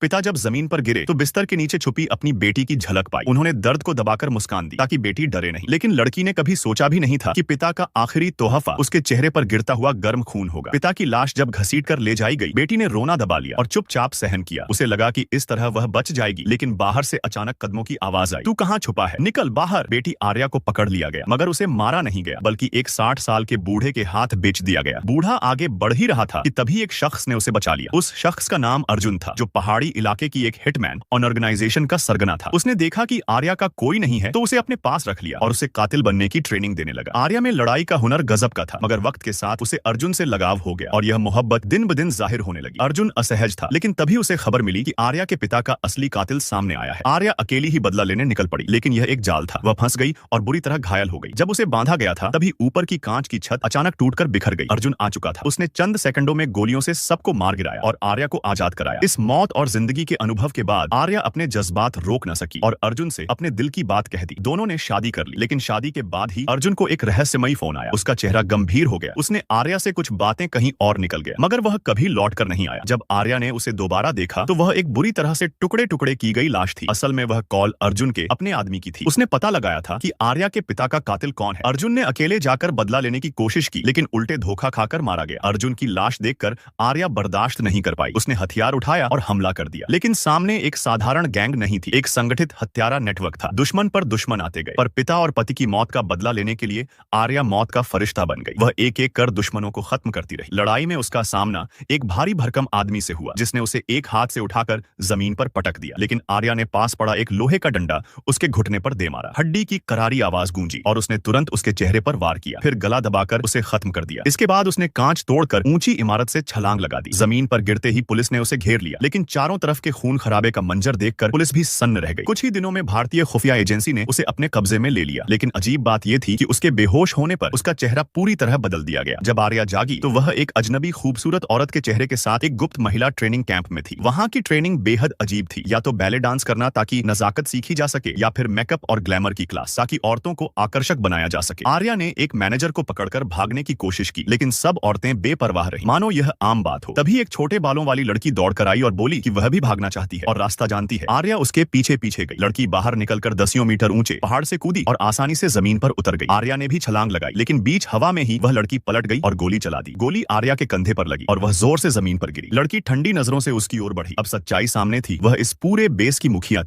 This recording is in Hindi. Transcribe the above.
पिता जब जमीन पर गिरे तो बिस्तर के नीचे छुपी अपनी बेटी की झलक पाई। उन्होंने दर्द को दबाकर मुस्कान दी ताकि बेटी डरे नहीं। लेकिन लड़की ने कभी सोचा भी नहीं था कि पिता का आखिरी तोहफा उसके चेहरे पर गिरता हुआ गर्म खून होगा। पिता की लाश जब घसीट कर ले जाई गई, बेटी ने रोना दबा लिया और चुपचाप सहन किया। उसे लगा कि इस तरह वह बच जाएगी, लेकिन बाहर से अचानक कदमों की आवाज आई। तू कहाँ छुपा है, निकल बाहर। बेटी आर्या को पकड़ लिया गया, मगर उसे मारा नहीं गया, बल्कि एक 60 साल के बूढ़े के हाथ बेच दिया गया। बूढ़ा आगे बढ़ ही रहा था कि तभी एक शख्स ने उसे बचा लिया। उस शख्स का नाम अर्जुन था, जो पहाड़ी इलाके की एक हिटमैन ऑर्गेनाइजेशन का सरगना था। उसने देखा कि आर्या का कोई नहीं है तो उसे अपने पास रख लिया और उसे कातिल बनने की ट्रेनिंग देने लगा। आर्या में लड़ाई का हुनर गजब का था, मगर वक्त के साथ उसे अर्जुन से लगाव हो गया और यह मोहब्बत दिन ब दिन जाहिर होने लगी। अर्जुन असहज था, लेकिन तभी उसे खबर मिली कि आर्या के पिता का असली कातिल सामने आया है। आर्या अकेली ही बदला लेने निकल पड़ी, लेकिन यह एक जाल था। वह फंस गई और बुरी तरह घायल हो गई। जब उसे बांधा गया था तभी ऊपर की कांच की छत अचानक टूटकर बिखर गई। अर्जुन आ चुका था। उसने चंद सेकंडों में गोलियों से सबको मार गिराया और आर्या को आजाद कराया। इस मौत और जिंदगी के अनुभव के बाद आर्या अपने जज्बात रोक न सकी और अर्जुन से अपने दिल की बात कह दी। दोनों ने शादी कर ली, लेकिन शादी के बाद ही अर्जुन को एक रहस्यमयी फोन आया। उसका चेहरा गंभीर हो गया। उसने आर्या से कुछ बातें कहीं और निकल गया, मगर वह कभी लौट कर नहीं आया। जब आर्या ने उसे दोबारा देखा तो वह एक बुरी तरह से टुकड़े टुकड़े की गई लाश थी। असल में वह कॉल अर्जुन के अपने आदमी की थी। उसने पता लगाया था कि आर्या के पिता का कातिल कौन है। अर्जुन ने अकेले जाकर बदला लेने की कोशिश की, लेकिन उल्टे धोखा खाकर मारा गया। अर्जुन की लाश देखकर आर्या बर्दाश्त नहीं कर पाई। उसने हथियार उठाया और हमला कर दिया, लेकिन सामने एक साधारण गैंग नहीं थी, एक संगठित हत्यारा नेटवर्क था। दुश्मन पर दुश्मन आते गए, पर पिता और पति की मौत का बदला लेने के लिए आर्या मौत का फरिश्ता बन गई। वह एक एक कर दुश्मनों को खत्म करती रही। लड़ाई में उसका सामना एक भारी भरकम आदमी से हुआ, जिसने उसे एक हाथ से उठाकर जमीन पर पटक दिया, लेकिन आर्या ने पास पड़ा एक लोहे का डंडा उसके घुटने पर दे मारा। हड्डी की करारी आवाज गूंजी और उसने तुरंत उसके चेहरे पर वार किया, फिर गला दबाकर उसे खत्म कर दिया। इसके बाद उसने कांच तोड़कर ऊंची इमारत से छलांग लगा दी। जमीन पर गिरते ही पुलिस ने उसे घेर लिया, लेकिन चारों तरफ के खून खराबे का मंजर देखकर पुलिस भी सन्न रह गई। कुछ ही दिनों में भारतीय खुफिया एजेंसी ने उसे अपने कब्जे में ले लिया, लेकिन अजीब बात यह थी कि उसके बेहोश होने पर उसका चेहरा पूरी तरह बदल दिया गया। जब आर्या जागी तो वह एक अजनबी खूबसूरत औरत के चेहरे के साथ एक गुप्त महिला ट्रेनिंग कैंप में थी। वहां की ट्रेनिंग बेहद अजीब थी। या तो बैले डांस करना ताकि नजाकत सीखी जा सके, या फिर मेकअप और ग्लैमर की क्लास ताकि औरतों को आकर्षक बनाया जा सके। आर्या ने एक मैनेजर को पकड़कर भागने की कोशिश की, लेकिन सब औरतें बेपरवाह रही, मानो यह आम बात हो। तभी एक छोटे बालों वाली लड़की दौड़कर आई और बोली कि वह भी भागना चाहती है और रास्ता जानती है। आर्या उसके पीछे पीछे गई। लड़की बाहर निकलकर 10 मीटर ऊंचे पहाड़ से कूदी और आसानी से जमीन पर उतर गई। आर्या ने भी छलांग लगाई, लेकिन बीच हवा में ही वह लड़की पलट गई और गोली चला दी। गोली आर्या के कंधे पर लगी और वह जोर से जमीन पर गिरी। लड़की ठंडी नजरों से उसकी ओर बढ़ी। अब सच्चाई सामने थी, वह इस पूरे बेस की मुखिया थी।